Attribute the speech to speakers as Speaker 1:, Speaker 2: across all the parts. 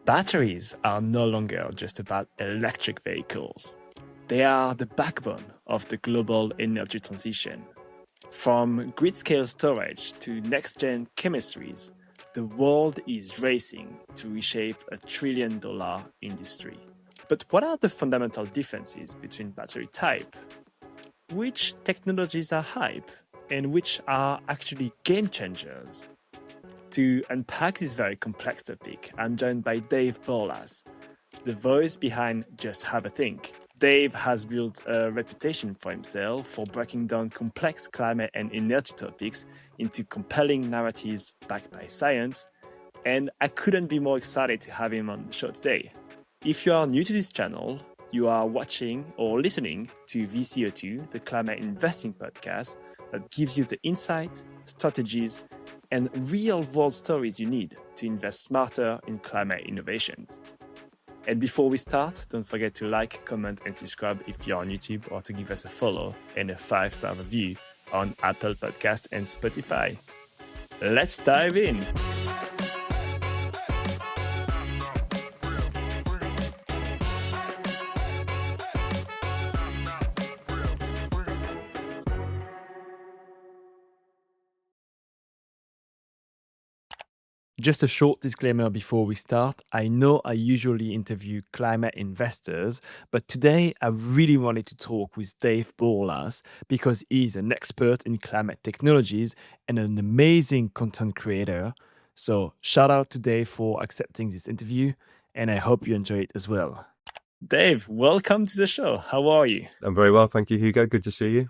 Speaker 1: Batteries are no longer just about electric vehicles. They are the backbone of the global energy transition. From grid-scale storage to next-gen chemistries, the world is racing to reshape a trillion-dollar industry. But what are the fundamental differences between battery type? Which technologies are hype and which are actually game changers? To unpack this very complex topic, I'm joined by Dave Borlace, the voice behind Just Have a Think. Dave has built a reputation for himself for breaking down complex climate and energy topics into compelling narratives backed by science, and I couldn't be more excited to have him on the show today. If you are new to this channel, you are watching or listening to VCO2, the climate investing podcast that gives you the insight, strategies, and real-world stories you need to invest smarter in climate innovations. And before we start, don't forget to like, comment, and subscribe if you're on YouTube, or to give us a follow and a 5-star review on Apple Podcasts and Spotify. Let's dive in. Just a short disclaimer before we start. I know I usually interview climate investors, but today I really wanted to talk with Dave Borlace because he's an expert in climate technologies and an amazing content creator. So shout out to Dave for accepting this interview, and I hope you enjoy it as well. Dave, welcome to the show. How are you?
Speaker 2: I'm very well, thank you, Hugo. Good to see you.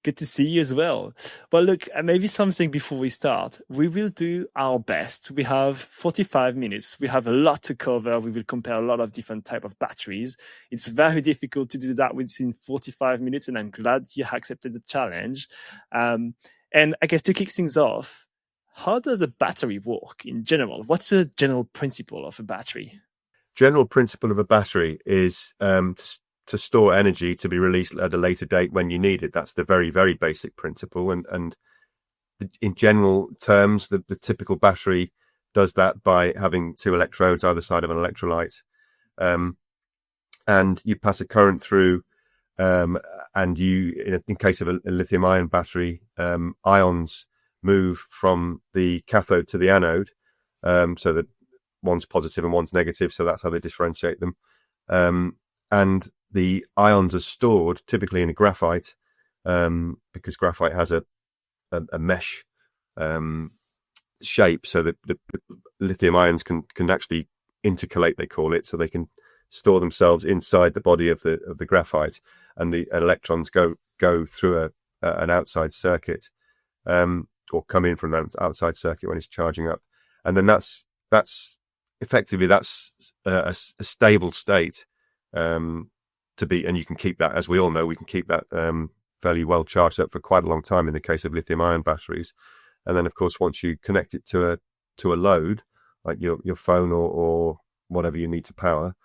Speaker 1: Good to see you as well. Well, look, maybe something before we start. We will do our best. We have 45 minutes. We have a lot to cover. We will compare a lot of different type of batteries. It's very difficult to do that within 45 minutes, and I'm glad you accepted the challenge. And I guess to kick things off, how does a battery work in general? What's the general principle of a battery?
Speaker 2: General principle of a battery is to store energy to be released at a later date when you need it. That's the very, very basic principle. And in general terms, the typical battery does that by having two electrodes either side of an electrolyte. And you pass a current through, and you, in case of a lithium-ion battery, ions move from the cathode to the anode, so that one's positive and one's negative. So that's how they differentiate them. And the ions are stored typically in a graphite, because graphite has a mesh shape, so that the lithium ions can actually intercalate, they call it, so they can store themselves inside the body of the graphite, and the electrons go through an outside circuit, or come in from an outside circuit when it's charging up, and then that's effectively a stable state. To be, and you can keep that, as we all know, we can keep that fairly well charged up for quite a long time in the case of lithium-ion batteries. And then, of course, once you connect it to a load, like your phone or whatever you need to power,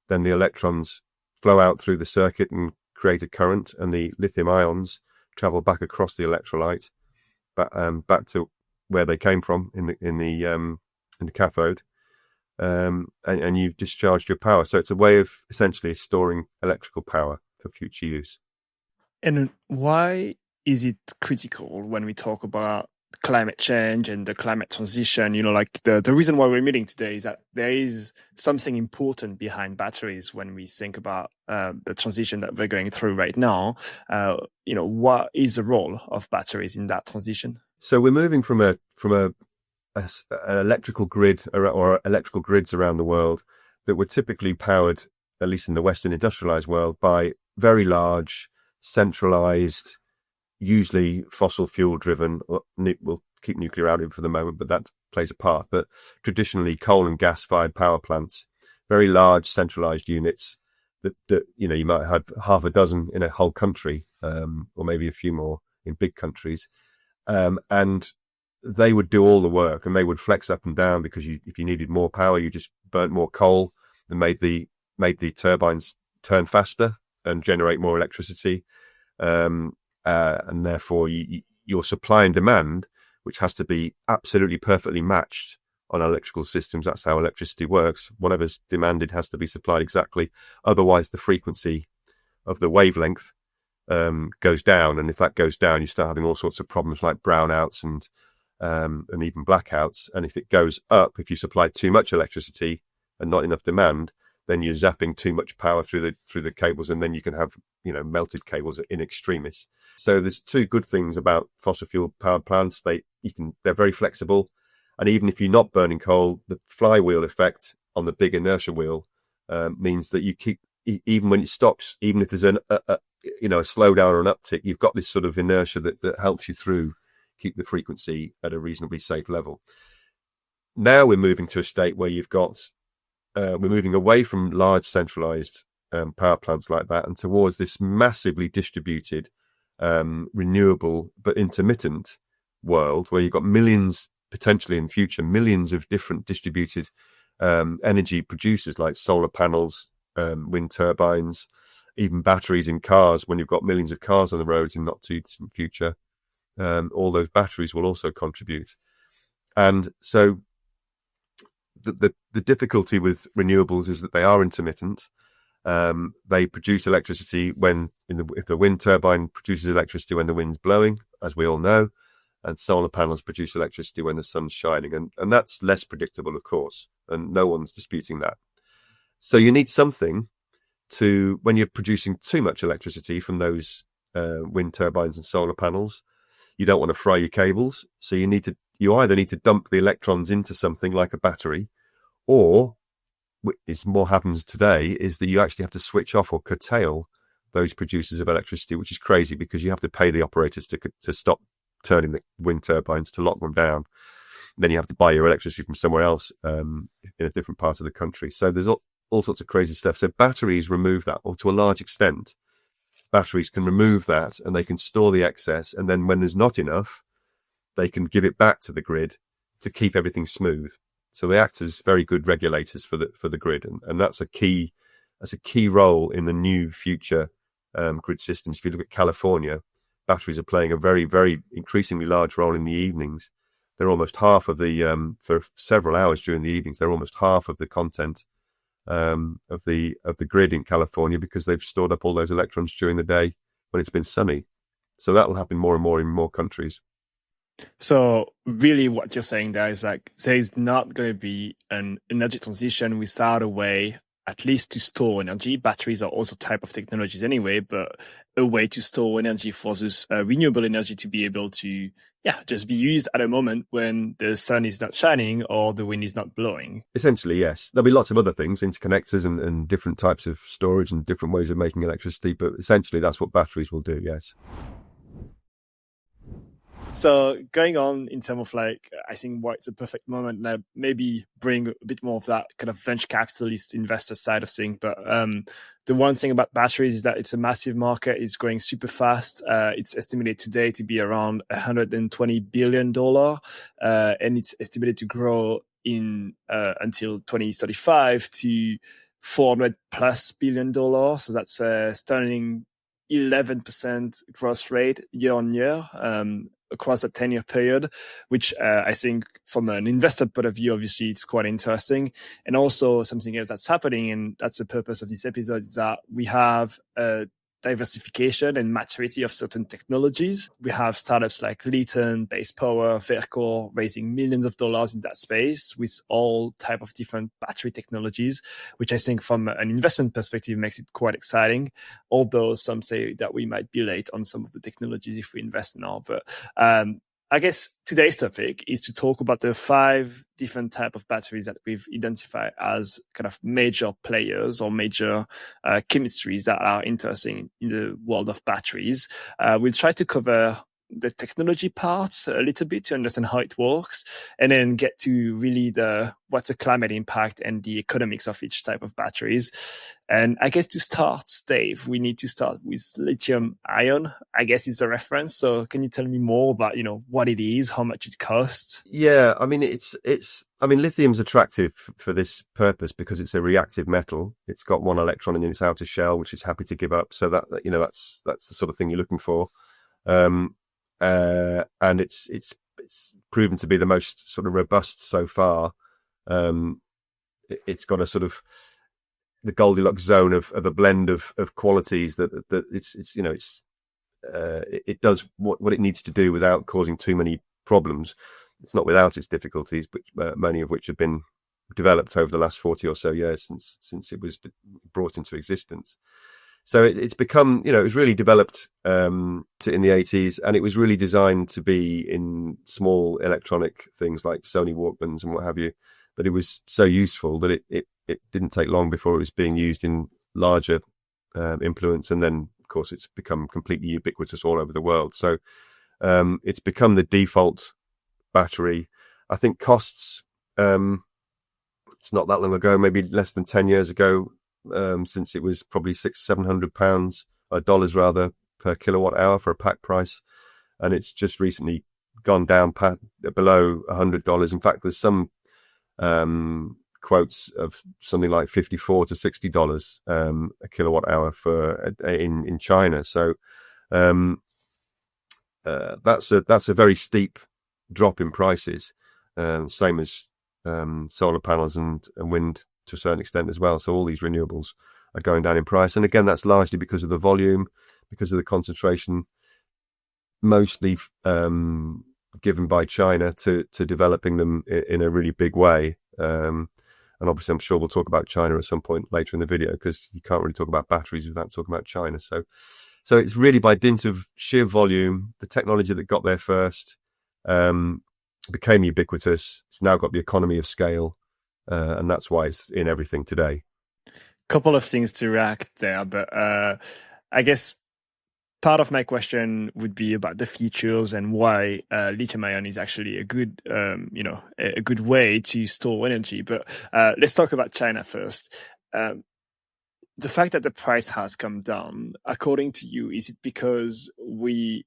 Speaker 2: then the electrons flow out through the circuit and create a current, and the lithium ions travel back across the electrolyte, back to where they came from in the cathode. And you've discharged your power. So it's a way of essentially storing electrical power for future use.
Speaker 1: And why is it critical when we talk about climate change and the climate transition? You know, like the reason why we're meeting today is that there is something important behind batteries when we think about the transition that we're going through right now. What is the role of batteries in that transition?
Speaker 2: So we're moving from an electrical grid or electrical grids around the world that were typically powered, at least in the Western industrialized world, by very large, centralized, usually fossil fuel driven. We'll keep nuclear out of it for the moment, but that plays a part. But traditionally coal and gas fired power plants, very large centralized units that you might have half a dozen in a whole country, or maybe a few more in big countries, and they would do all the work, and they would flex up and down because if you needed more power, you just burnt more coal and made the turbines turn faster and generate more electricity. And therefore your supply and demand, which has to be absolutely perfectly matched on electrical systems. That's how electricity works. Whatever's demanded has to be supplied exactly. Otherwise, the frequency of the wavelength goes down. And if that goes down, you start having all sorts of problems like brownouts and even blackouts. And if it goes up, if you supply too much electricity and not enough demand, then you're zapping too much power through the cables, and then you can have, melted cables in extremis. So there's two good things about fossil fuel power plants. They're very flexible, and even if you're not burning coal, the flywheel effect on the big inertia wheel means that you keep, even when it stops, even if there's a slowdown or an uptick, you've got this sort of inertia that helps you keep the frequency at a reasonably safe level. Now we're moving to a state where we're moving away from large centralized power plants like that and towards this massively distributed, renewable but intermittent world where you've got millions, potentially in the future, millions of different distributed energy producers like solar panels, wind turbines, even batteries in cars. When you've got millions of cars on the roads in not too distant future, all those batteries will also contribute. And so the difficulty with renewables is that they are intermittent. They produce electricity if the wind turbine produces electricity when the wind's blowing, as we all know, and solar panels produce electricity when the sun's shining. And that's less predictable, of course, and no one's disputing that. So you need something when you're producing too much electricity from those wind turbines and solar panels, you don't want to fry your cables. So you either need to dump the electrons into something like a battery, or what happens today is that you actually have to switch off or curtail those producers of electricity, which is crazy because you have to pay the operators to stop turning the wind turbines, to lock them down. Then you have to buy your electricity from somewhere else in a different part of the country. So there's all sorts of crazy stuff. So batteries remove that, or to a large extent, batteries can remove that, and they can store the excess. And then when there's not enough, they can give it back to the grid to keep everything smooth. So they act as very good regulators for the grid, and that's a key role in the new future grid systems. If you look at California, batteries are playing a very, very increasingly large role in the evenings. They're almost half of for several hours during the evenings. They're almost half of the content of the grid in California because they've stored up all those electrons during the day when it's been sunny. So that will happen more and more in more countries.
Speaker 1: So really what you're saying there is there's not going to be an energy transition without a way, at least to store energy. Batteries are also type of technologies anyway, but a way to store energy for this renewable energy to be able to just be used at a moment when the sun is not shining or the wind is not blowing.
Speaker 2: Essentially, yes. There'll be lots of other things, interconnectors and different types of storage and different ways of making electricity, but essentially that's what batteries will do, yes.
Speaker 1: So going on in terms of I think it's a perfect moment now, maybe bring a bit more of that kind of venture capitalist investor side of things. But the one thing about batteries is that it's a massive market. It's growing super fast. It's estimated today to be around $120 billion. And it's estimated to grow until 2035 to $400+ billion. So that's a stunning 11% growth rate year on year. Across a 10-year period, which I think from an investor point of view, obviously it's quite interesting. And also something else that's happening, and that's the purpose of this episode, is that we have a diversification and maturity of certain technologies. We have startups like Lithium-based power, Verkor, raising millions of dollars in that space with all type of different battery technologies, which I think from an investment perspective makes it quite exciting. Although some say that we might be late on some of the technologies if we invest now. But I guess today's topic is to talk about the 5 different type of batteries that we've identified as kind of major players or major chemistries that are interesting in the world of batteries. We'll try to cover the technology parts a little bit to understand how it works, and then get to really what's the climate impact and the economics of each type of batteries. And I guess to start, Dave, we need to start with lithium-ion, I guess is the reference. So can you tell me more about, what it is, how much it costs?
Speaker 2: Yeah, I mean, lithium's attractive for this purpose because it's a reactive metal. It's got one electron in its outer shell, which it's happy to give up. So that's the sort of thing you're looking for. And it's it's proven to be the most sort of robust so far. It's got a sort of the Goldilocks zone of a blend of qualities that it does what it needs to do without causing too many problems. It's not without its difficulties, but many of which have been developed over the last 40 or so years since it was brought into existence. So it's become, it was really developed in the 80s, and it was really designed to be in small electronic things like Sony Walkmans and what have you. But it was so useful that it didn't take long before it was being used in larger implements. And then, of course, it's become completely ubiquitous all over the world. So it's become the default battery. I think costs, it's not that long ago, maybe less than 10 years ago, since it was probably £600-700 dollars rather per kilowatt hour for a pack price, and it's just recently gone down below $100. In fact, there's some quotes of something like $54 to $60 a kilowatt hour for in China. So that's a very steep drop in prices. Same as solar panels and wind to a certain extent as well. So all these renewables are going down in price. And again, that's largely because of the volume, because of the concentration, mostly given by China to developing them in a really big way. And obviously, I'm sure we'll talk about China at some point later in the video, because you can't really talk about batteries without talking about China. So it's really by dint of sheer volume, the technology that got there first became ubiquitous. It's now got the economy of scale. And that's why it's in everything today.
Speaker 1: Couple of things to react there, but I guess part of my question would be about the features and why lithium-ion is actually a good, a good way to store energy. But let's talk about China first. The fact that the price has come down, according to you, is it because we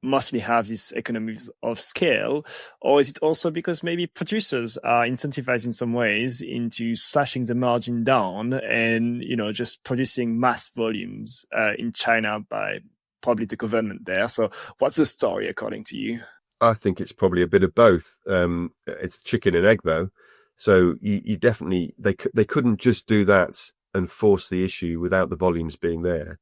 Speaker 1: mostly have these economies of scale, or is it also because maybe producers are incentivized in some ways into slashing the margin down and just producing mass volumes in China by probably the government there? So what's the story according to you?
Speaker 2: I think it's probably a bit of both. It's chicken and egg though. So you definitely they couldn't just do that and force the issue without the volumes being there.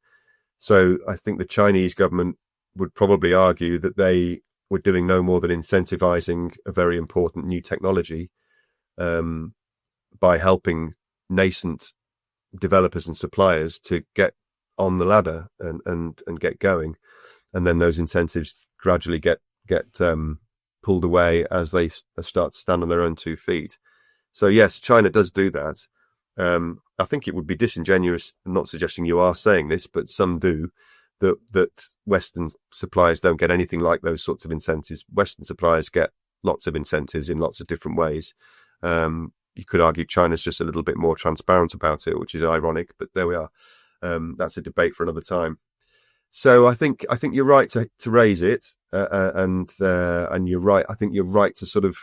Speaker 2: So I think the Chinese government would probably argue that they were doing no more than incentivizing a very important new technology by helping nascent developers and suppliers to get on the ladder and get going. And then those incentives gradually get pulled away as they start to stand on their own 2 feet. So yes, China does do that. I think it would be disingenuous, I'm not suggesting you are saying this, but some do, that Western suppliers don't get anything like those sorts of incentives. Western suppliers get lots of incentives in lots of different ways. You could argue China's just a little bit more transparent about it, which is ironic, but there we are. That's a debate for another time. So I think you're right to raise it, and you're right. I think you're right to sort of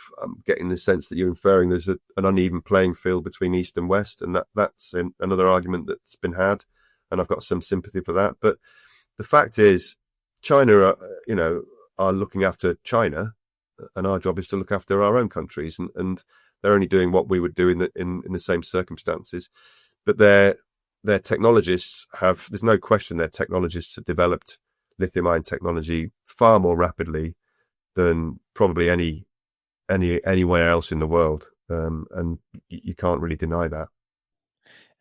Speaker 2: get in the sense that you're inferring there's an uneven playing field between East and West, and that's another argument that's been had, and I've got some sympathy for that. But the fact is, China are looking after China, and our job is to look after our own countries, and they're only doing what we would do in the same circumstances. But their technologists there's no question their technologists have developed lithium-ion technology far more rapidly than probably anywhere else in the world. And you can't really deny that.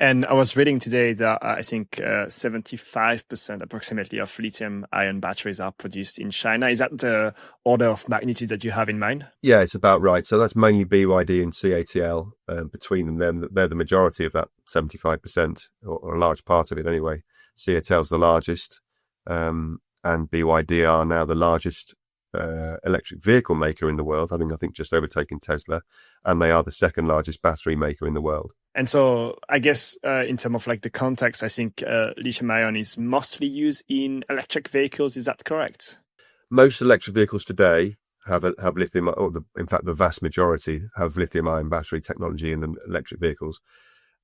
Speaker 1: And I was reading today that I think 75% approximately of lithium-ion batteries are produced in China. Is that the order of magnitude that you have in mind?
Speaker 2: Yeah, it's about right. So that's mainly BYD and CATL. Between them, they're the majority of that 75%, or a large part of it anyway. CATL's the largest, and BYD are now the largest electric vehicle maker in the world, having, I think, just overtaken Tesla, and they are the second largest battery maker in the world.
Speaker 1: And so I guess in terms of like the context, I think lithium-ion is mostly used in electric vehicles. Is that correct?
Speaker 2: Most electric vehicles today have lithium, in fact, the vast majority have lithium-ion battery technology in the electric vehicles.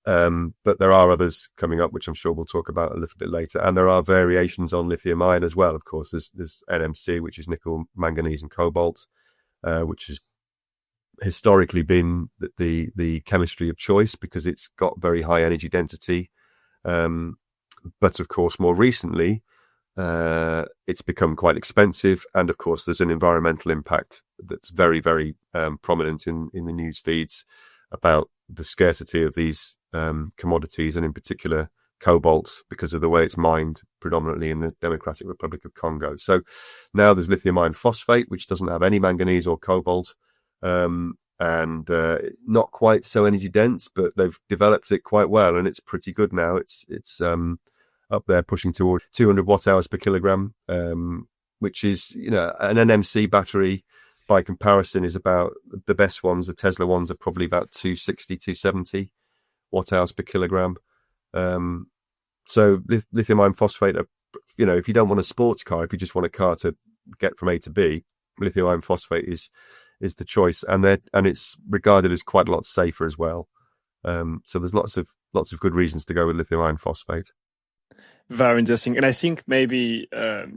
Speaker 2: But there are others coming up, which I'm sure we'll talk about a little bit later. And there are variations on lithium-ion as well. Of course, there's NMC, which is nickel, manganese, and cobalt. which has historically been the chemistry of choice because it's got very high energy density. But of course, more recently, it's become quite expensive. And of course, there's an environmental impact that's very, very prominent in the news feeds about the scarcity of these commodities, and in particular cobalt, because of the way it's mined predominantly in the Democratic Republic of Congo. So now there's lithium iron phosphate, which doesn't have any manganese or cobalt, and not quite so energy dense, but they've developed it quite well, and it's pretty good now. It's up there pushing toward 200 watt hours per kilogram, which is, you know, an NMC battery by comparison is about the best ones. The Tesla ones are probably about 260, 270 watt hours per kilogram. So lithium iron phosphate, you know, if you don't want a sports car, if you just want a car to get from A to B, lithium iron phosphate is the choice, and it's regarded as quite a lot safer as well. So there's lots of good reasons to go with lithium iron phosphate.
Speaker 1: Very interesting. And I think maybe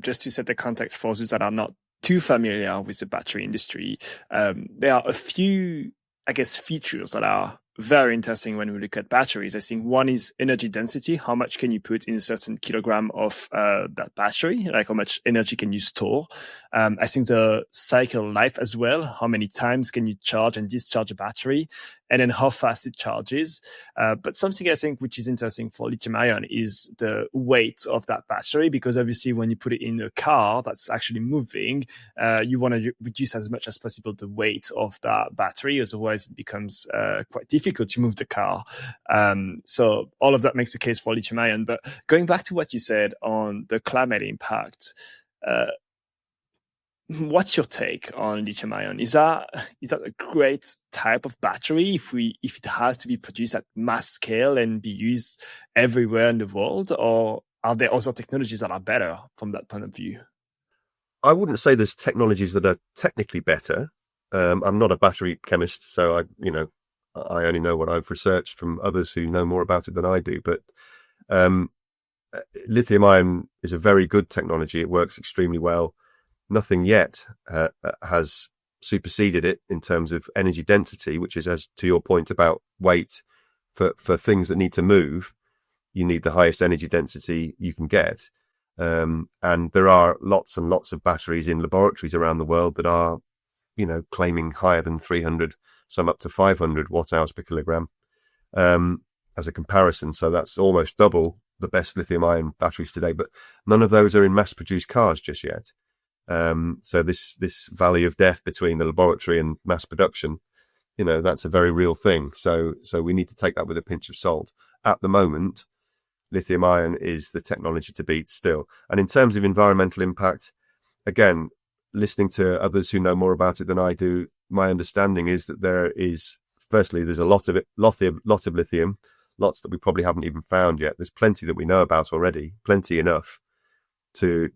Speaker 1: just to set the context for those that are not too familiar with the battery industry, there are a few, I guess, features that are very interesting when we look at batteries. I think one is energy density. How much can you put in a certain kilogram of that battery? Like how much energy can you store? I think the cycle life as well. How many times can you charge and discharge a battery? And then how fast it charges. But something I think which is interesting for lithium ion is the weight of that battery, because obviously when you put it in a car that's actually moving, you want to reduce as much as possible the weight of that battery. Otherwise it becomes quite difficult to move the car. So all of that makes the case for lithium ion. But going back to what you said on the climate impact, what's your take on lithium ion? Is that a great type of battery if it has to be produced at mass scale and be used everywhere in the world, or are there also technologies that are better from that point of view?
Speaker 2: I wouldn't say there's technologies that are technically better. I'm not a battery chemist, so I only know what I've researched from others who know more about it than I do. But lithium ion is a very good technology. It works extremely well. Nothing yet has superseded it in terms of energy density, which is, as to your point about weight, for things that need to move, you need the highest energy density you can get. And there are lots and lots of batteries in laboratories around the world that are, you know, claiming higher than 300, some up to 500 watt hours per kilogram as a comparison. So that's almost double the best lithium ion batteries today, but none of those are in mass produced cars just yet. So this valley of death between the laboratory and mass production, you know, that's a very real thing. So we need to take that with a pinch of salt. At the moment, lithium ion is the technology to beat still. And in terms of environmental impact, again, listening to others who know more about it than I do, my understanding is that there's a lot of lithium, lots that we probably haven't even found yet. There's plenty that we know about already, plenty enough to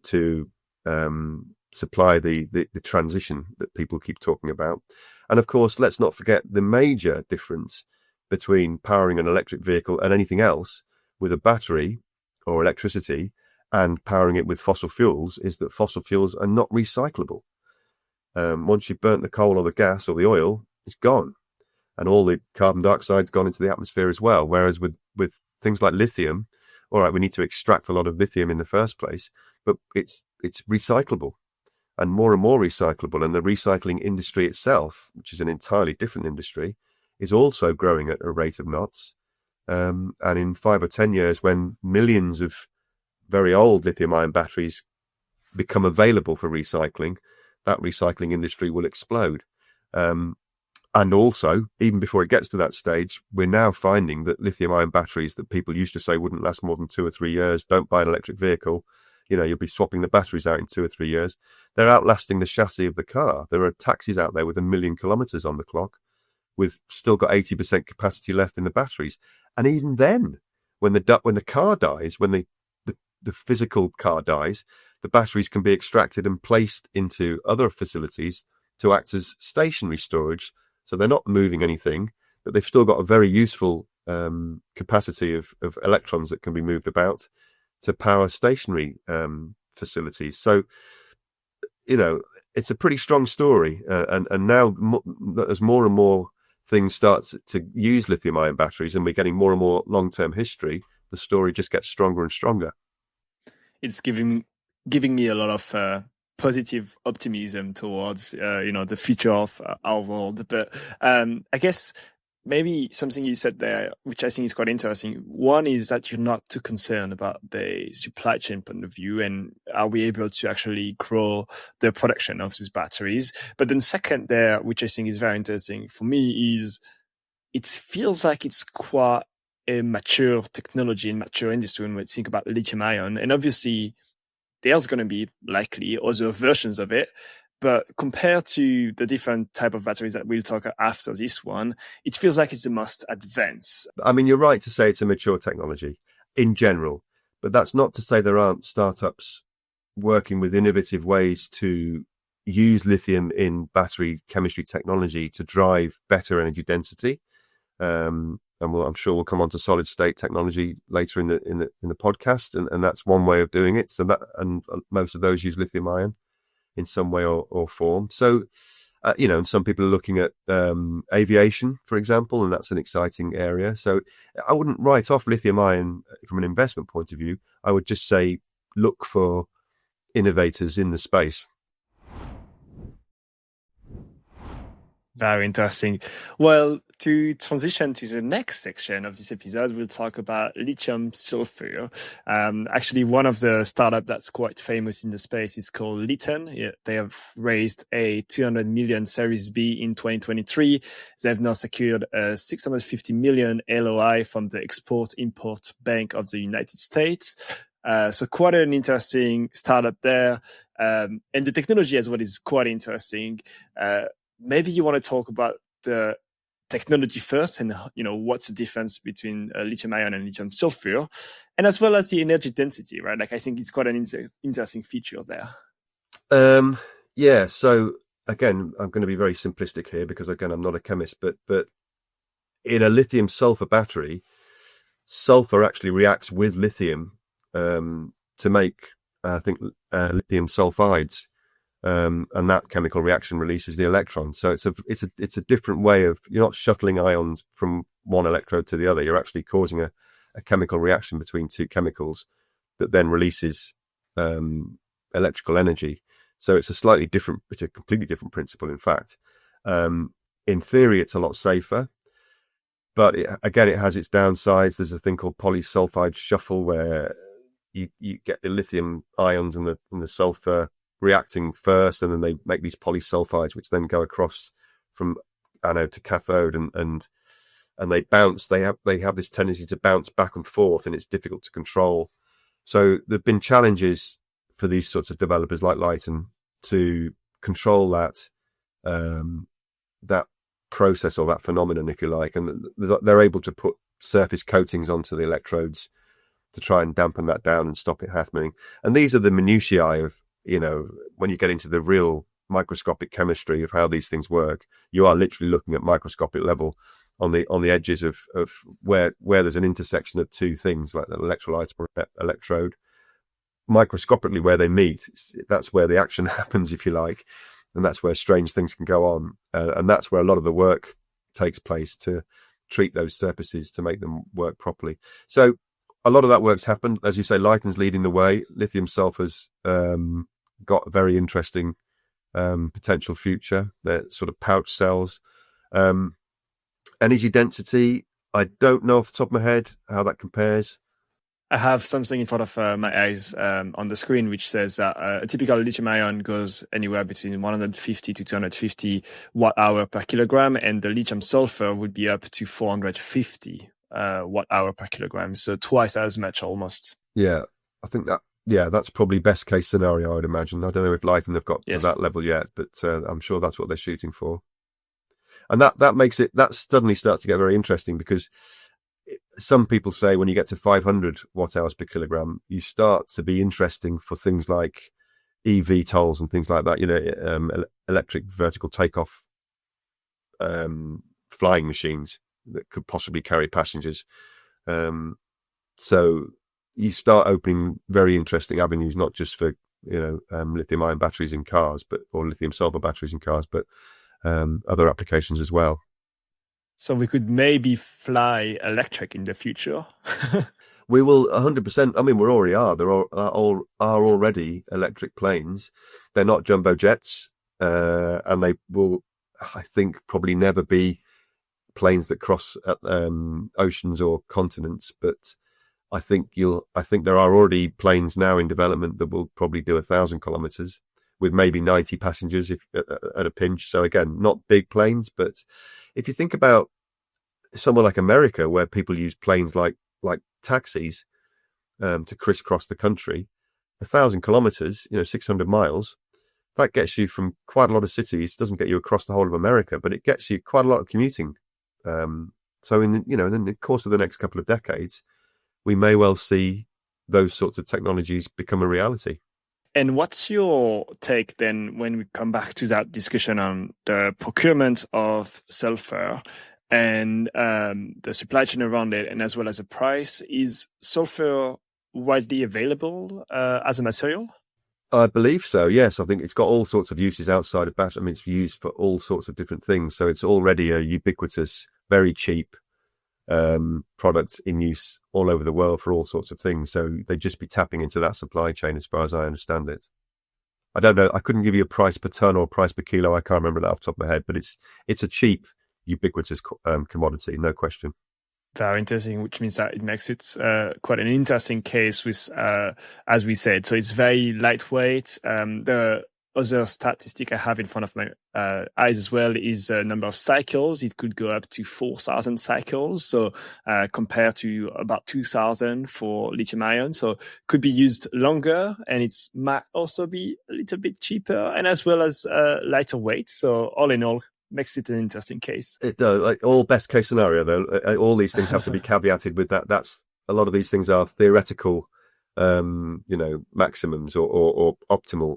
Speaker 2: supply the transition that people keep talking about. And of course, let's not forget the major difference between powering an electric vehicle and anything else with a battery or electricity and powering it with fossil fuels is that fossil fuels are not recyclable. Once you've burnt the coal or the gas or the oil, it's gone. And all the carbon dioxide's gone into the atmosphere as well. Whereas with things like lithium, all right, we need to extract a lot of lithium in the first place, but it's recyclable and more recyclable. And the recycling industry itself, which is an entirely different industry, is also growing at a rate of knots. And in 5 or 10 years, when millions of very old lithium-ion batteries become available for recycling, that recycling industry will explode. And also, even before it gets to that stage, we're now finding that lithium-ion batteries that people used to say wouldn't last more than 2 or 3 years, don't buy an electric vehicle, you know, you'll be swapping the batteries out in 2 or 3 years. They're outlasting the chassis of the car. There are taxis out there with 1 million kilometers on the clock, with still got 80% capacity left in the batteries. And even then, when the car dies, when the physical car dies, the batteries can be extracted and placed into other facilities to act as stationary storage. So they're not moving anything, but they've still got a very useful capacity of electrons that can be moved about to power stationary facilities. So, you know, it's a pretty strong story. And now as more and more things start to use lithium-ion batteries, and we're getting more and more long-term history, the story just gets stronger and stronger.
Speaker 1: It's giving me a lot of positive optimism towards the future of our world. But I guess maybe something you said there, which I think is quite interesting. One is that you're not too concerned about the supply chain point of view, and are we able to actually grow the production of these batteries? But then second there, which I think is very interesting for me, is it feels like it's quite a mature technology and mature industry when we think about lithium ion. And obviously, there's going to be likely other versions of it. But compared to the different type of batteries that we'll talk after this one, it feels like it's the most advanced.
Speaker 2: I mean, you're right to say it's a mature technology in general, but that's not to say there aren't startups working with innovative ways to use lithium in battery chemistry technology to drive better energy density. And I'm sure we'll come on to solid state technology later in the podcast, and that's one way of doing it. So that, and most of those use lithium ion in some way or form. So, and some people are looking at aviation, for example, and that's an exciting area. So I wouldn't write off lithium ion from an investment point of view. I would just say look for innovators in the space.
Speaker 1: Very interesting. Well, to transition to the next section of this episode, we'll talk about lithium-sulfur. Actually, one of the startups that's quite famous in the space is called Lithium. They have raised a 200 million Series B in 2023. They've now secured a 650 million LOI from the Export-Import Bank of the United States. So quite an interesting startup there. And the technology as well is quite interesting. Maybe you want to talk about the technology first, and what's the difference between lithium ion and lithium sulfur, and as well as the energy density, right? Like I think it's quite an interesting feature there.
Speaker 2: Yeah. So again, I'm going to be very simplistic here because again, I'm not a chemist, but in a lithium sulfur battery, sulfur actually reacts with lithium to make lithium sulfides. And that chemical reaction releases the electron. So it's a different way of, you're not shuttling ions from one electrode to the other. You're actually causing a chemical reaction between two chemicals that then releases electrical energy. So it's it's a completely different principle, in fact. In theory, it's a lot safer, but it has its downsides. There's a thing called polysulfide shuffle where you get the lithium ions and the sulfur reacting first, and then they make these polysulfides, which then go across from anode to cathode, and they bounce. They have this tendency to bounce back and forth, and it's difficult to control. So there've been challenges for these sorts of developers like Lithium to control that process or that phenomenon, if you like, and they're able to put surface coatings onto the electrodes to try and dampen that down and stop it happening. And these are the minutiae of, when you get into the real microscopic chemistry of how these things work, you are literally looking at microscopic level on the edges of where there's an intersection of two things, like the electrolyte or electrode. Microscopically, where they meet, that's where the action happens, if you like, and that's where strange things can go on, and that's where a lot of the work takes place to treat those surfaces to make them work properly. So a lot of that work's happened. As you say, Lithium's leading the way. Lithium sulfur's got a very interesting potential future. They're sort of pouch cells. Energy density, I don't know off the top of my head how that compares.
Speaker 1: I have something in front of my eyes on the screen, which says that a typical lithium ion goes anywhere between 150 to 250 watt-hour per kilogram, and the lithium sulfur would be up to 450 watt-hour per kilogram, so twice as much almost.
Speaker 2: Yeah, I think that's probably best case scenario, I would imagine. I don't know if Lithium have got to that level yet, but I'm sure that's what they're shooting for. And that suddenly starts to get very interesting, because some people say when you get to 500 watt-hours per kilogram, you start to be interesting for things like EV tolls and things like that, electric vertical takeoff flying machines that could possibly carry passengers. So you start opening very interesting avenues, not just for lithium-ion batteries in cars, or lithium-sulfur batteries in cars, but other applications as well.
Speaker 1: So we could maybe fly electric in the future.
Speaker 2: We will 100%. I mean, we already are. There are already electric planes. They're not jumbo jets, and they will, I think, probably never be planes that cross oceans or continents. But I think there are already planes now in development that will probably do 1,000 kilometers with maybe 90 passengers if at a pinch. So again, not big planes, but if you think about somewhere like America, where people use planes like taxis to crisscross the country, 1,000 kilometers, 600 miles, that gets you from quite a lot of cities. It doesn't get you across the whole of America, but it gets you quite a lot of commuting. So in the course of the next couple of decades, we may well see those sorts of technologies become a reality.
Speaker 1: And what's your take then when we come back to that discussion on the procurement of sulfur and the supply chain around it, and as well as the price? Is sulfur widely available as a material?
Speaker 2: I believe so, yes. I think it's got all sorts of uses outside of battery. I mean, it's used for all sorts of different things. So it's already a ubiquitous, very cheap product in use all over the world for all sorts of things. So they'd just be tapping into that supply chain as far as I understand it. I don't know. I couldn't give you a price per ton or price per kilo. I can't remember that off the top of my head, but it's a cheap, ubiquitous commodity, no question.
Speaker 1: Very interesting, which means that it makes it quite an interesting case with, as we said, so it's very lightweight. The other statistic I have in front of my eyes as well is the number of cycles. It could go up to 4,000 cycles, so compared to about 2,000 for lithium-ion. So could be used longer, and it might also be a little bit cheaper, and as well as lighter weight. So all in all, makes it an interesting case.
Speaker 2: It does. Like all best case scenario, though, all these things have to be caveated with that. That's a lot of these things are theoretical, maximums or optimal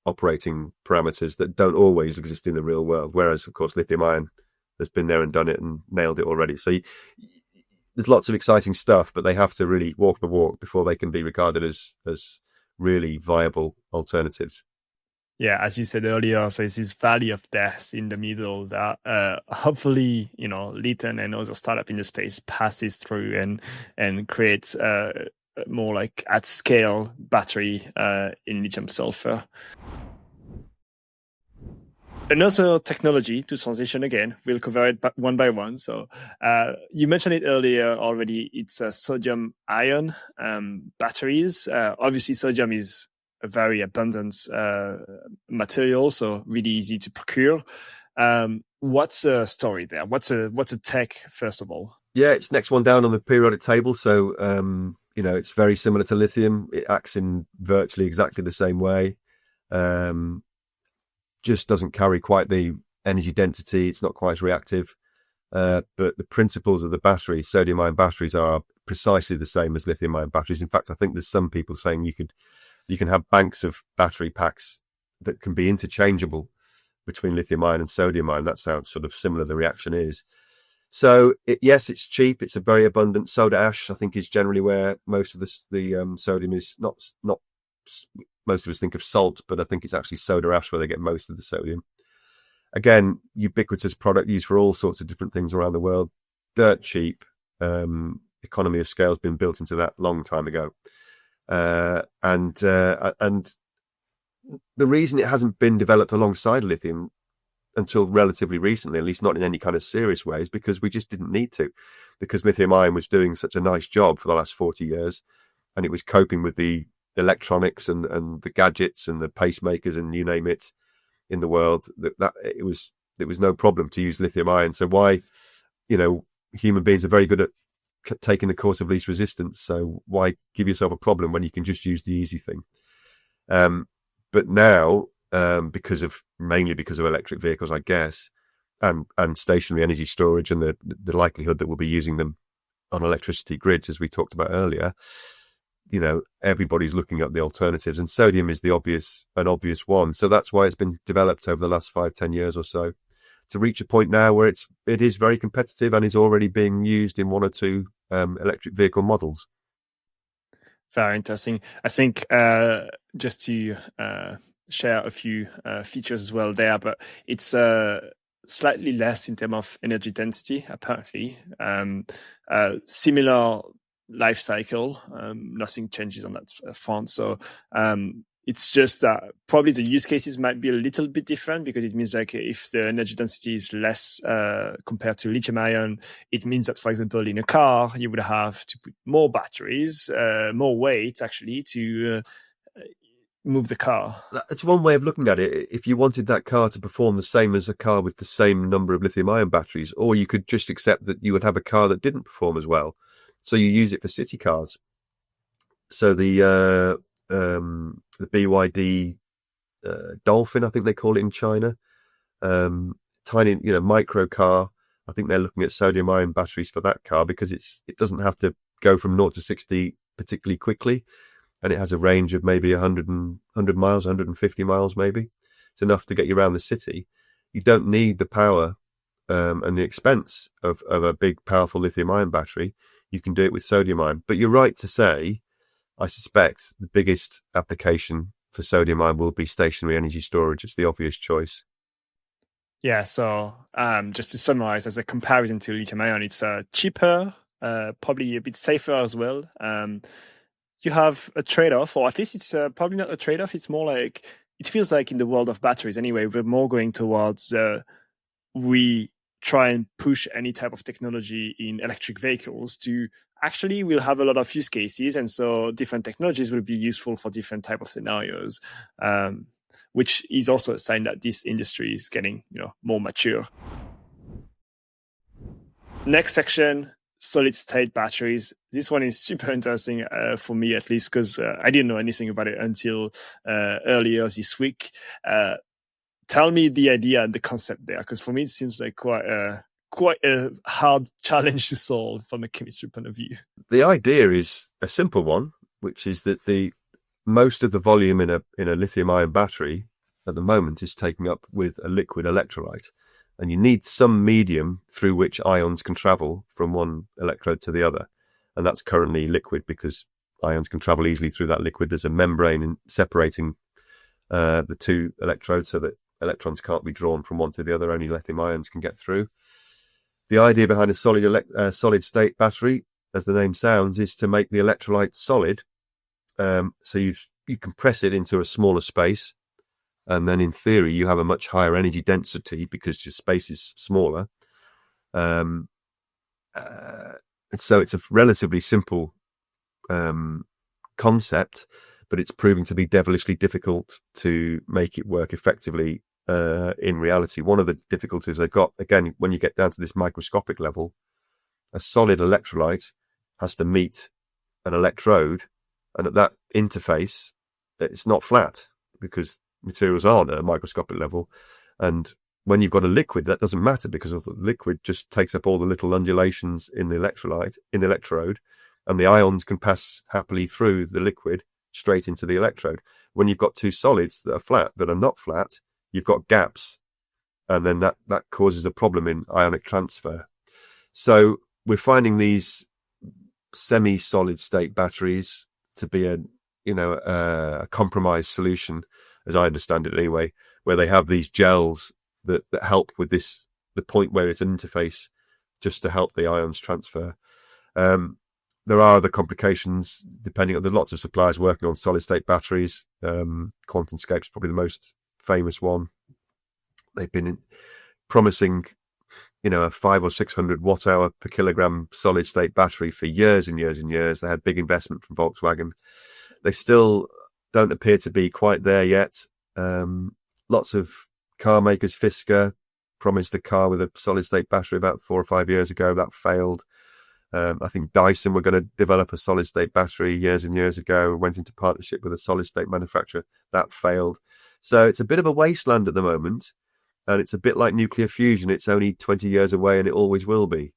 Speaker 2: operating parameters that don't always exist in the real world. Whereas, of course, lithium-ion has been there and done it and nailed it already. So there's lots of exciting stuff, but they have to really walk the walk before they can be regarded as really viable alternatives.
Speaker 1: Yeah, as you said earlier, so it's this valley of death in the middle that hopefully, Lithium and other startup in the space passes through and creates more like at scale battery in lithium sulfur. Another technology to transition again, we'll cover it one by one. So you mentioned it earlier already, it's sodium ion batteries. Obviously, sodium is a very abundant material, so really easy to procure. What's the story there? What's a tech, first of all?
Speaker 2: Yeah, it's next one down on the periodic table. So, it's very similar to lithium. It acts in virtually exactly the same way. Just doesn't carry quite the energy density. It's not quite as reactive. But the principles of the battery, sodium-ion batteries, are precisely the same as lithium-ion batteries. In fact, I think there's some people saying you can have banks of battery packs that can be interchangeable between lithium-ion and sodium-ion. That's how sort of similar the reaction is. So yes, it's cheap. It's a very abundant. Soda ash, I think, is generally where most of the sodium is. Not most of us think of salt, but I think it's actually soda ash where they get most of the sodium. Again, ubiquitous product used for all sorts of different things around the world. Dirt cheap. Economy of scale has been built into that long time ago. And the reason it hasn't been developed alongside lithium until relatively recently, at least not in any kind of serious way, is because we just didn't need to, because lithium-ion was doing such a nice job for the last 40 years, and it was coping with the electronics and the gadgets and the pacemakers and you name it in the world, that it was no problem to use lithium-ion. So why, human beings are very good at taking the course of least resistance. So why give yourself a problem when you can just use the easy thing? But now, mainly because of electric vehicles, I guess, and stationary energy storage and the likelihood that we'll be using them on electricity grids, as we talked about earlier, everybody's looking at the alternatives, and sodium is an obvious one. So that's why it's been developed over the last 5-10 years or so, to reach a point now where it is very competitive and is already being used in one or two electric vehicle models.
Speaker 1: Very interesting. I think just to share a few features as well there, but it's slightly less in terms of energy density, apparently. Similar life cycle, nothing changes on that front. So it's just probably the use cases might be a little bit different, because it means like if the energy density is less compared to lithium ion, it means that, for example, in a car, you would have to put more batteries, more weight actually to move the car.
Speaker 2: That's one way of looking at it. If you wanted that car to perform the same as a car with the same number of lithium-ion batteries, or you could just accept that you would have a car that didn't perform as well. So you use it for city cars. So the BYD Dolphin, I think they call it in China, tiny, micro car. I think they're looking at sodium-ion batteries for that car, because it doesn't have to go from 0 to 60 particularly quickly. And it has a range of maybe 100 miles, 150 miles maybe. It's enough to get you around the city. You don't need the power and the expense of a big, powerful lithium-ion battery. You can do it with sodium-ion. But you're right to say, I suspect the biggest application for sodium-ion will be stationary energy storage. It's the obvious choice.
Speaker 1: Yeah, so just to summarize, as a comparison to lithium-ion, it's cheaper, probably a bit safer as well. You have a trade-off, or at least it's probably not a trade-off. It's more like, it feels like in the world of batteries anyway, we're more going towards we try and push any type of technology in electric vehicles to actually we'll have a lot of use cases. And so different technologies will be useful for different type of scenarios, which is also a sign that this industry is getting more mature. Next section, solid state batteries. This one is super interesting for me, at least, because I didn't know anything about it until earlier this week. Tell me the idea and the concept there, because for me it seems like quite a hard challenge to solve from a chemistry point of view.
Speaker 2: The idea is a simple one, which is that the most of the volume in a lithium-ion battery at the moment is taken up with a liquid electrolyte. And you need some medium through which ions can travel from one electrode to the other. And that's currently liquid, because ions can travel easily through that liquid. There's a membrane separating the two electrodes so that electrons can't be drawn from one to the other. Only lithium ions can get through. The idea behind a solid state battery, as the name sounds, is to make the electrolyte solid. So you compress it into a smaller space. And then in theory, you have a much higher energy density because your space is smaller. So it's a relatively simple concept, but it's proving to be devilishly difficult to make it work effectively in reality. One of the difficulties they've got, again, when you get down to this microscopic level, a solid electrolyte has to meet an electrode, and at that interface, it's not flat because materials aren't at a microscopic level. And when you've got a liquid, that doesn't matter, because the liquid just takes up all the little undulations in the electrode, and the ions can pass happily through the liquid straight into the electrode. When you've got two solids that are flat, that are not flat, you've got gaps, and then that causes a problem in ionic transfer. So we're finding these semi-solid state batteries to be a compromise solution, as I understand it anyway, where they have these gels that help with this, the point where it's an interface, just to help the ions transfer. There are other complications depending on, there's lots of suppliers working on solid state batteries. QuantumScape's probably the most famous one. They've been promising, a 500 or 600 watt hour per kilogram solid state battery for years and years and years. They had big investment from Volkswagen. They still don't appear to be quite there yet. Lots of car makers, Fisker promised a car with a solid state battery about 4 or 5 years ago. That failed. I think Dyson were going to develop a solid state battery years and years ago, went into partnership with a solid state manufacturer. That failed. So it's a bit of a wasteland at the moment. And it's a bit like nuclear fusion. It's only 20 years away, and it always will be.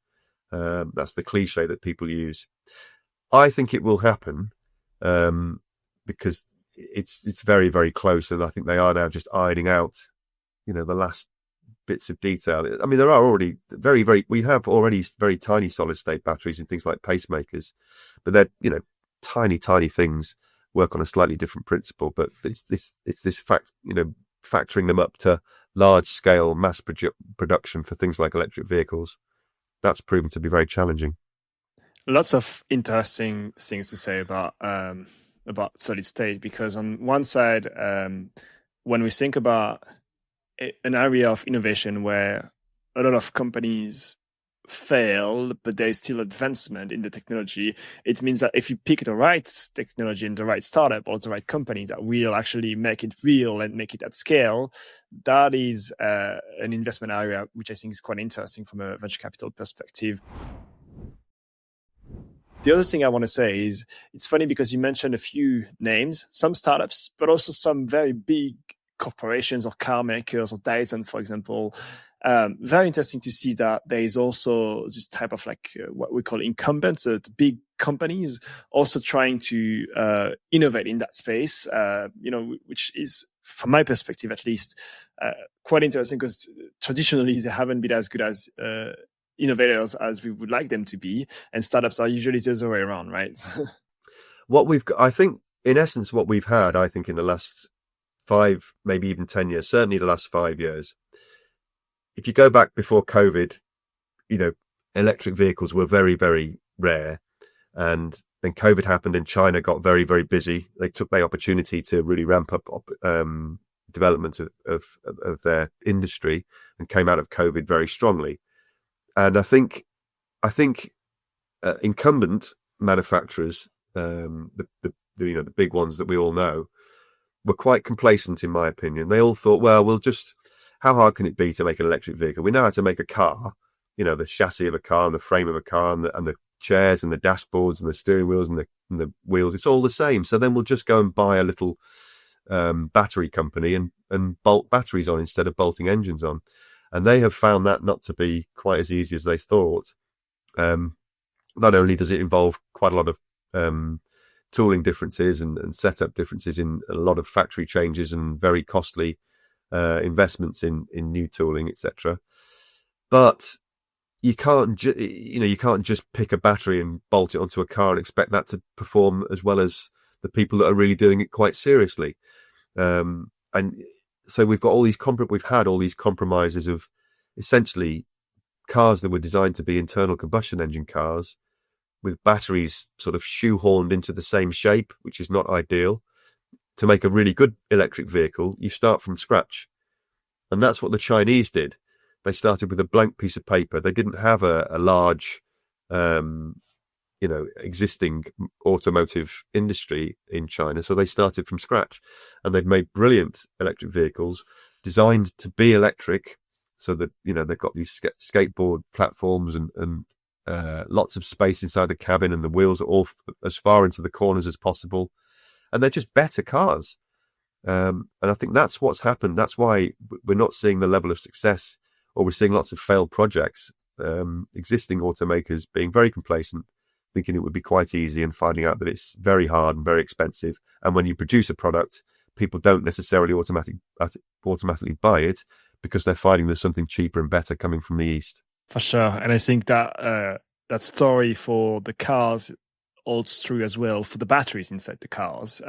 Speaker 2: That's the cliche that people use. I think it will happen because it's very, very close. And I think they are now just ironing out, the last bits of detail. I mean, there are already we have already very tiny solid state batteries in things like pacemakers, but they're, tiny things work on a slightly different principle, but it's this fact, factoring them up to large scale mass production for things like electric vehicles. That's proven to be very challenging.
Speaker 1: Lots of interesting things to say about solid state, because on one side, when we think about an area of innovation where a lot of companies fail, but there's still advancement in the technology, it means that if you pick the right technology and the right startup or the right company that will actually make it real and make it at scale, that is an investment area which I think is quite interesting from a venture capital perspective. The other thing I want to say is it's funny because you mentioned a few names, some startups, but also some very big corporations or car makers or Dyson, for example. Very interesting to see that there is also this type of what we call incumbents, the big companies also trying to innovate in that space, which is, from my perspective at least, quite interesting, because traditionally they haven't been as good as innovators as we would like them to be, and startups are usually the other way around, right?
Speaker 2: I think, in essence, what we've had, I think, in the last 5, maybe even 10 years, certainly the last 5 years, if you go back before COVID, electric vehicles were very, very rare. And then COVID happened and China got very, very busy. They took the opportunity to really ramp up development of their industry and came out of COVID very strongly. And I think incumbent manufacturers, the big ones that we all know, were quite complacent, in my opinion. They all thought, well, how hard can it be to make an electric vehicle? We know how to make a car, the chassis of a car and the frame of a car and the chairs and the dashboards and the steering wheels and the wheels. It's all the same. So then we'll just go and buy a little battery company and bolt batteries on instead of bolting engines on. And they have found that not to be quite as easy as they thought. Not only does it involve quite a lot of tooling differences and setup differences in a lot of factory changes and very costly investments in new tooling, etc. But you can't just pick a battery and bolt it onto a car and expect that to perform as well as the people that are really doing it quite seriously. And so we've had all these compromises of essentially cars that were designed to be internal combustion engine cars with batteries sort of shoehorned into the same shape, which is not ideal. To make a really good electric vehicle, you start from scratch. And that's what the Chinese did. They started with a blank piece of paper. They didn't have a large, existing automotive industry in China. So they started from scratch, and they've made brilliant electric vehicles designed to be electric. So that, they've got these skateboard platforms and lots of space inside the cabin, and the wheels are all as far into the corners as possible. And they're just better cars. And I think that's what's happened. That's why we're not seeing the level of success, or we're seeing lots of failed projects. Existing automakers being very complacent, thinking it would be quite easy, and finding out that it's very hard and very expensive. And when you produce a product, people don't necessarily automatically buy it because they're finding there's something cheaper and better coming from the East.
Speaker 1: For sure. And I think that that story for the cars holds true as well for the batteries inside the cars.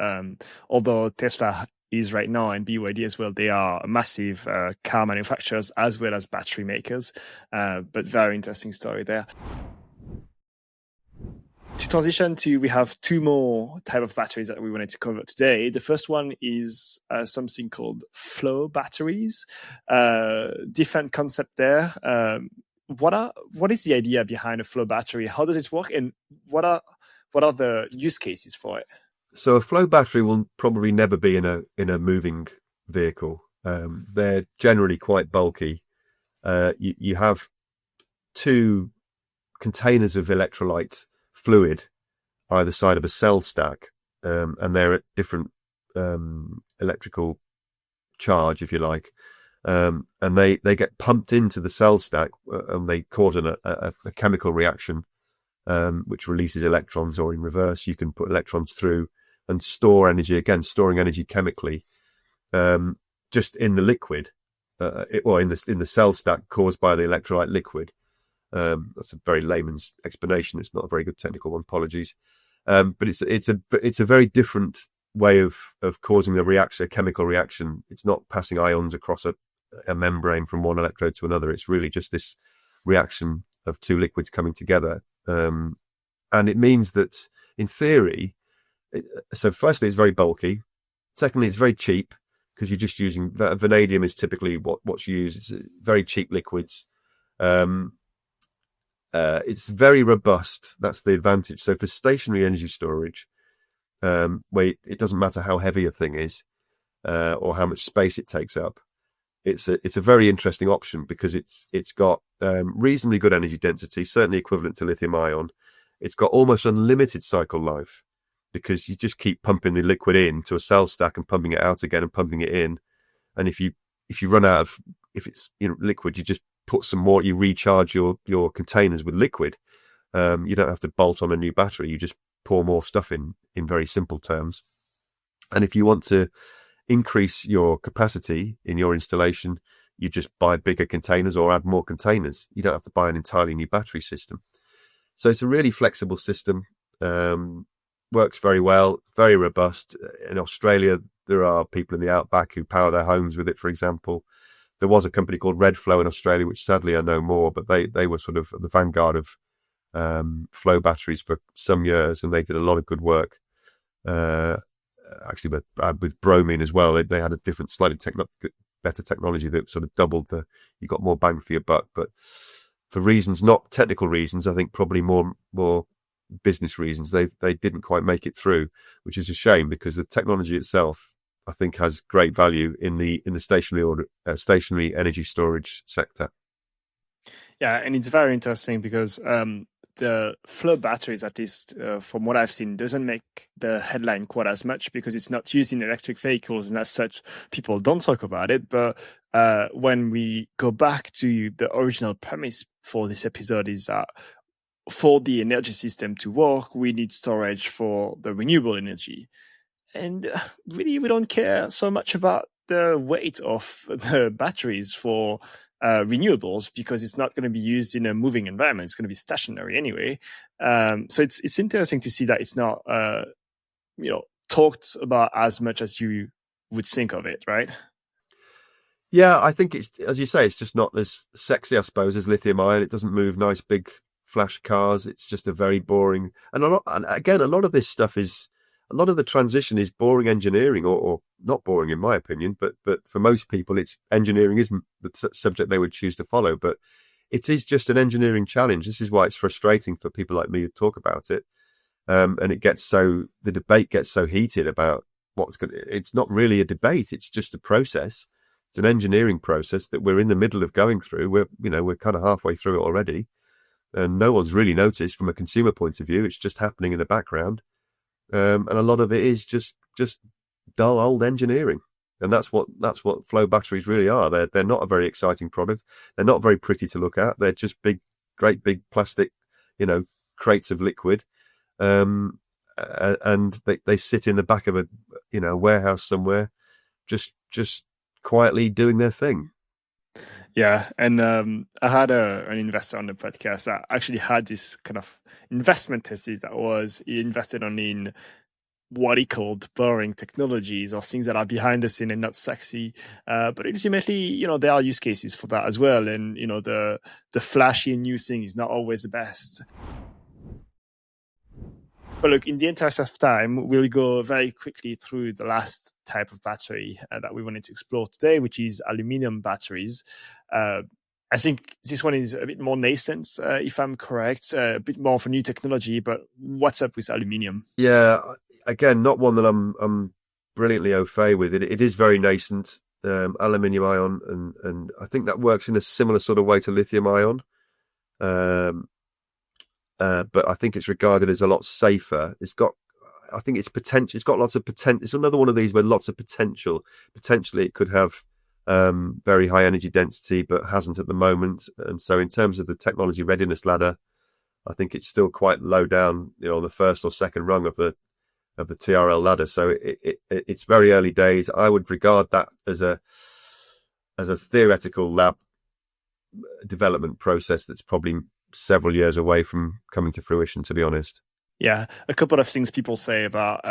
Speaker 1: Although Tesla is right now, and BYD as well, they are massive car manufacturers as well as battery makers. But very interesting story there. To transition to, we have 2 more type of batteries that we wanted to cover today. The first one is something called flow batteries. Different concept there. What is the idea behind a flow battery? How does it work, and what are the use cases for it?
Speaker 2: So a flow battery will probably never be in a moving vehicle. They're generally quite bulky. You have 2 containers of electrolyte fluid either side of a cell stack, and they're at different electrical charge, if you like. And they get pumped into the cell stack, and they cause a chemical reaction, which releases electrons, or in reverse, you can put electrons through and store energy, again, storing energy chemically, just in the liquid, or in the cell stack caused by the electrolyte liquid. That's a very layman's explanation. It's not a very good technical one. Apologies. But it's a very different way of causing a chemical reaction. It's not passing ions across a membrane from one electrode to another. It's really just this reaction of two liquids coming together. And it means that in theory, so firstly, it's very bulky. Secondly, it's very cheap because you're just using vanadium is typically what's used. It's very cheap liquids. It's very robust. That's the advantage. So for stationary energy storage, where it doesn't matter how heavy a thing is, or how much space it takes up, it's a very interesting option because it's got reasonably good energy density, certainly equivalent to lithium ion. It's got almost unlimited cycle life because you just keep pumping the liquid in to a cell stack and pumping it out again and pumping it in. And if you run out of, if it's liquid, you just put some more, you recharge your containers with liquid. You don't have to bolt on a new battery. You just pour more stuff in very simple terms. And if you want to increase your capacity in your installation, you just buy bigger containers or add more containers. You don't have to buy an entirely new battery system. So it's a really flexible system. Works very well, very robust. In Australia, there are people in the outback who power their homes with it, for example. There was a company called Redflow in Australia, which sadly I know more, but they were sort of the vanguard of flow batteries for some years, and they did a lot of good work. Actually, with bromine as well, they had a different, slightly better technology that sort of doubled you got more bang for your buck. But for reasons, not technical reasons, I think probably more business reasons, they didn't quite make it through, which is a shame because the technology itself, I think, has great value in the stationary energy storage sector.
Speaker 1: Yeah, and it's very interesting because the flow batteries, at least from what I've seen, doesn't make the headline quite as much because it's not used in electric vehicles, and as such, people don't talk about it. But when we go back to the original premise for this episode, is that for the energy system to work, we need storage for the renewable energy. And really, we don't care so much about the weight of the batteries for renewables because it's not going to be used in a moving environment. It's going to be stationary anyway. So it's interesting to see that it's not talked about as much as you would think of it, right?
Speaker 2: Yeah, I think it's, as you say, it's just not as sexy, I suppose, as lithium ion. It doesn't move nice big flash cars. It's just a very boring, and again, a lot of this stuff is, a lot of the transition is boring engineering, or not boring in my opinion, but for most people, it's engineering isn't the subject they would choose to follow, but it is just an engineering challenge. This is why it's frustrating for people like me to talk about it. And the debate gets so heated about it's not really a debate. It's just a process. It's an engineering process that we're in the middle of going through. We're kind of halfway through it already. And no one's really noticed from a consumer point of view. It's just happening in the background. And a lot of it is just dull old engineering. And that's what flow batteries really are. They're not a very exciting product. They're not very pretty to look at. They're just great big plastic, crates of liquid. And they sit in the back of a warehouse somewhere, just quietly doing their thing.
Speaker 1: Yeah, and I had an investor on the podcast that actually had this kind of investment thesis that was he invested only in what he called boring technologies or things that are behind the scene and not sexy. But ultimately, there are use cases for that as well. And, the flashy and new thing is not always the best. But look, in the interest of time, we'll go very quickly through the last type of battery that we wanted to explore today, which is aluminium batteries. I think this one is a bit more nascent, if I'm correct, a bit more of a new technology. But what's up with aluminium?
Speaker 2: Yeah, again, not one that I'm brilliantly au fait with. It is very nascent, aluminium-ion, and I think that works in a similar sort of way to lithium-ion. But I think it's regarded as a lot safer. It's got lots of potential. It's another one of these where lots of potential. Potentially, it could have very high energy density, but hasn't at the moment. And so, in terms of the technology readiness ladder, I think it's still quite low down, on the first or second rung of the TRL ladder. So it's very early days. I would regard that as a theoretical lab development process that's probably several years away from coming to fruition, to be honest.
Speaker 1: Yeah, a couple of things people say about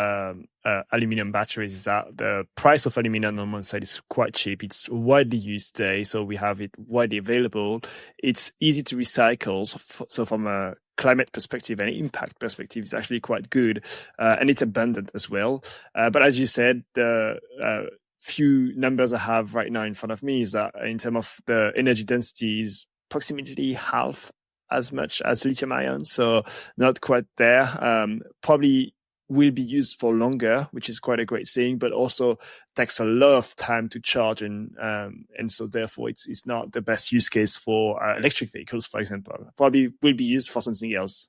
Speaker 1: aluminum batteries is that the price of aluminum on one side is quite cheap. It's widely used today, so we have it widely available. It's easy to recycle, so from a climate perspective and impact perspective, it's actually quite good, and it's abundant as well. But as you said, the few numbers I have right now in front of me is that in terms of the energy density is approximately half as much as lithium ion, so not quite there. Probably will be used for longer, which is quite a great thing, but also takes a lot of time to charge, and so therefore it's not the best use case for electric vehicles, for example. Probably will be used for something else.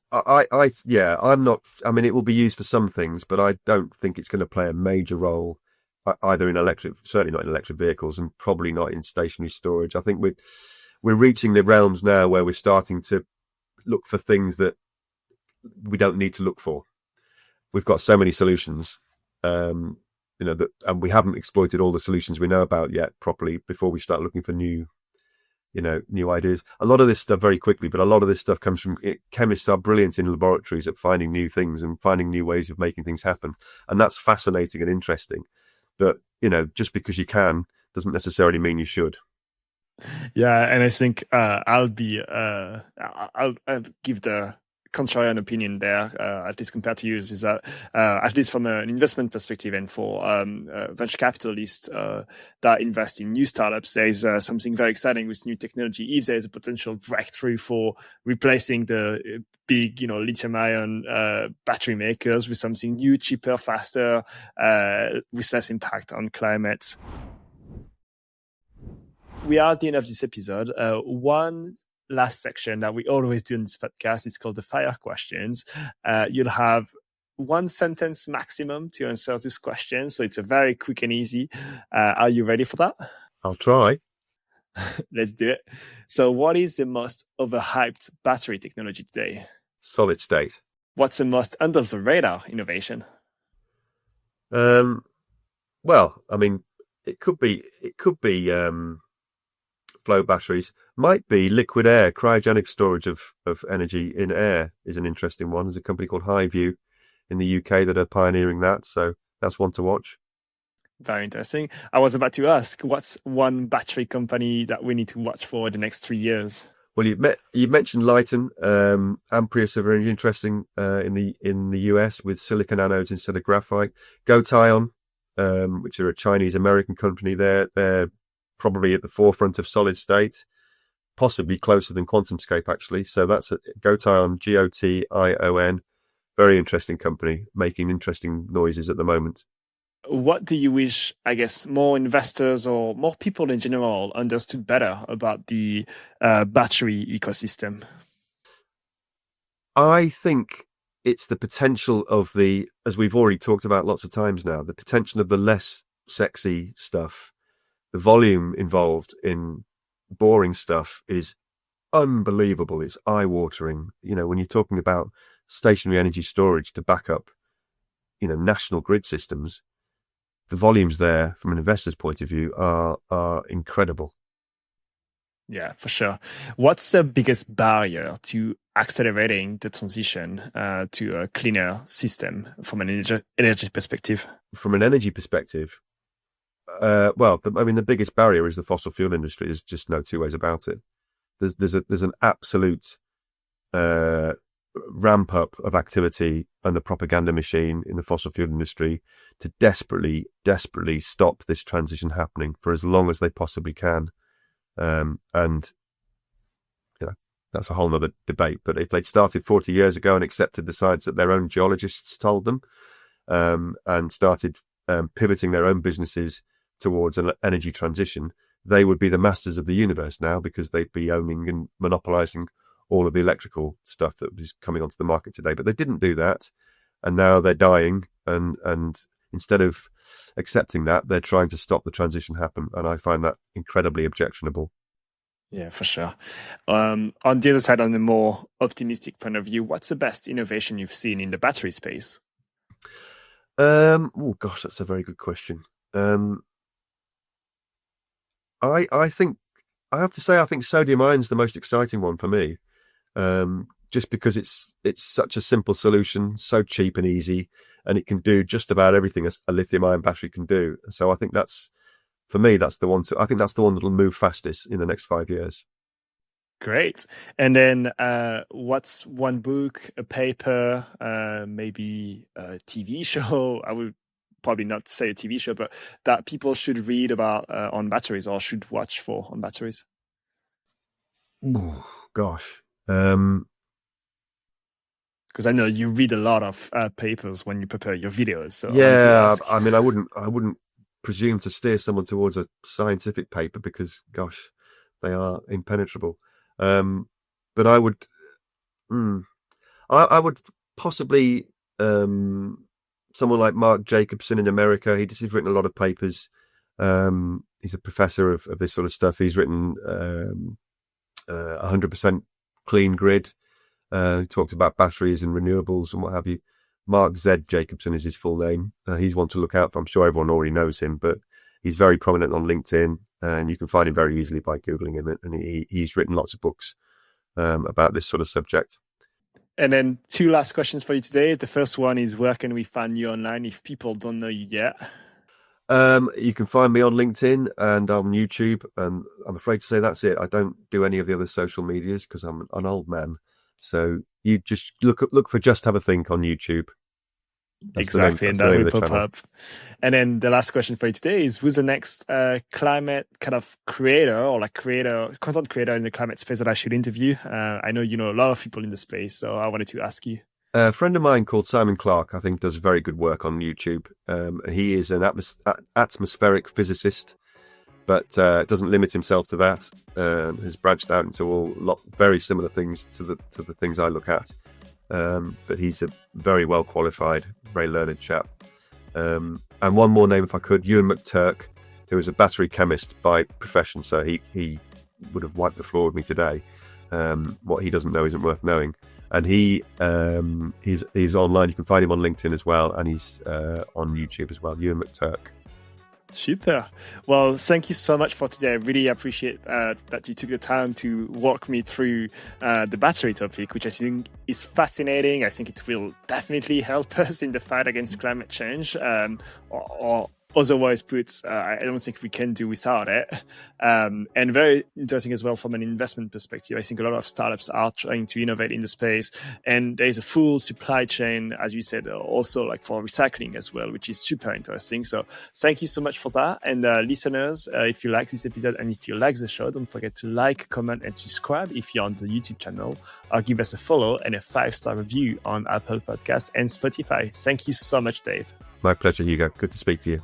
Speaker 2: Yeah, I'm not. I mean, it will be used for some things, but I don't think it's going to play a major role either in electric, certainly not in electric vehicles, and probably not in stationary storage. I think we're reaching the realms now where we're starting to look for things that we don't need to look for. We've got so many solutions, and we haven't exploited all the solutions we know about yet properly before we start looking for new ideas. A lot of this stuff very quickly, but a lot of this stuff comes from chemists are brilliant in laboratories at finding new things and finding new ways of making things happen. And that's fascinating and interesting. But, just because you can doesn't necessarily mean you should.
Speaker 1: Yeah, and I think I'll give the contrarian opinion there, at least compared to yours, is that at least from an investment perspective and for venture capitalists that invest in new startups, there's something very exciting with new technology. If there's a potential breakthrough for replacing the big, lithium-ion battery makers with something new, cheaper, faster, with less impact on climate. We are at the end of this episode. One last section that we always do in this podcast is called the fire questions. You'll have 1 sentence maximum to answer this question, so it's a very quick and easy. Are you ready for that?
Speaker 2: I'll try.
Speaker 1: Let's do it. So what is the most overhyped battery technology today?
Speaker 2: Solid state.
Speaker 1: What's the most under the radar innovation?
Speaker 2: Well, I mean, it could be flow batteries. Might be liquid air. Cryogenic storage of energy in air is an interesting one. There's a company called Highview in the UK that are pioneering that, so that's one to watch.
Speaker 1: Very interesting. I was about to ask, what's one battery company that we need to watch for the next 3 years?
Speaker 2: Well, you mentioned Lyten. Amprius are very interesting in the US with silicon anodes instead of graphite. Gotion, which are a Chinese American company, they're probably at the forefront of solid state, possibly closer than QuantumScape actually. So that's Gotion, Gotion. Very interesting company, making interesting noises at the moment.
Speaker 1: What do you wish, I guess, more investors or more people in general understood better about the battery ecosystem?
Speaker 2: I think it's the potential of as we've already talked about lots of times now, the potential of the less sexy stuff. The volume involved in boring stuff is unbelievable. It's eye-watering. When you're talking about stationary energy storage to back up, national grid systems, the volumes there from an investor's point of view are incredible.
Speaker 1: Yeah, for sure. What's the biggest barrier to accelerating the transition to a cleaner system from an energy perspective?
Speaker 2: From an energy perspective, the biggest barrier is the fossil fuel industry. There's just no two ways about it. There's an absolute ramp up of activity and the propaganda machine in the fossil fuel industry to desperately stop this transition happening for as long as they possibly can. And that's a whole nother debate. But if they'd started 40 years ago and accepted the science that their own geologists told them, and started pivoting their own businesses towards an energy transition, they would be the masters of the universe now, because they'd be owning and monopolizing all of the electrical stuff that is coming onto the market today. But they didn't do that, and now they're dying, and instead of accepting that, they're trying to stop the transition happen, and I find that incredibly objectionable.
Speaker 1: Yeah, for sure. On the other side, on the more optimistic point of view, what's the best innovation you've seen in the battery space?
Speaker 2: Oh gosh, that's a very good question. I think I have to say I think sodium ion is the most exciting one for me. just because it's such a simple solution, so cheap and easy, and it can do just about everything a lithium-ion battery can do. So I think that's, for me, that's the one. I think that's the one that'll move fastest in the next 5 years.
Speaker 1: Great. And then what's one book, a paper, maybe a TV show? I would probably not say a TV show, but that people should read about on batteries or should watch for on batteries.
Speaker 2: Oh, gosh.
Speaker 1: Because I know you read a lot of papers when you prepare your videos. So
Speaker 2: yeah, I mean, I wouldn't presume to steer someone towards a scientific paper because, gosh, they are impenetrable. But I would, I would possibly someone like Mark Jacobson in America. He's written a lot of papers. He's a professor of this sort of stuff. He's written 100% clean grid. He talks about batteries and renewables and what have you. Mark Z. Jacobson is his full name. He's one to look out for. I'm sure everyone already knows him, but he's very prominent on LinkedIn, and you can find him very easily by Googling him. And he's written lots of books about this sort of subject.
Speaker 1: And then 2 last questions for you today. The first one is, where can we find you online if people don't know you yet?
Speaker 2: You can find me on LinkedIn and on YouTube, and I'm afraid to say that's it. I don't do any of the other social medias because I'm an old man. So you just look for Just Have a Think on YouTube. That's
Speaker 1: exactly, and that will pop up. And then the last question for you today is, who's the next climate kind of creator or like content creator in the climate space that I should interview? I know you know a lot of people in the space, so I wanted to ask you.
Speaker 2: A friend of mine called Simon Clark, I think, does very good work on YouTube. He is an atmospheric physicist, but doesn't limit himself to that. Has branched out into very similar things to the things I look at. But he's a very well qualified, very learned chap. And one more name, if I could, Ewan McTurk, who is a battery chemist by profession. So he would have wiped the floor with me today. What he doesn't know isn't worth knowing. And he's online. You can find him on LinkedIn as well, and he's on YouTube as well. Ewan McTurk.
Speaker 1: Super. Well, thank you so much for today. I really appreciate that you took the time to walk me through the battery topic, which I think is fascinating. I think it will definitely help us in the fight against climate change, or otherwise put, I don't think we can do without it. And very interesting as well from an investment perspective. I think a lot of startups are trying to innovate in the space, and there's a full supply chain, as you said, also like for recycling as well, which is super interesting. So thank you so much for that. And listeners, if you like this episode and if you like the show, don't forget to like, comment, and subscribe if you're on the YouTube channel, or give us a follow and a 5-star review on Apple Podcasts and Spotify. Thank you so much, Dave.
Speaker 2: My pleasure, Hugo. Good to speak to you.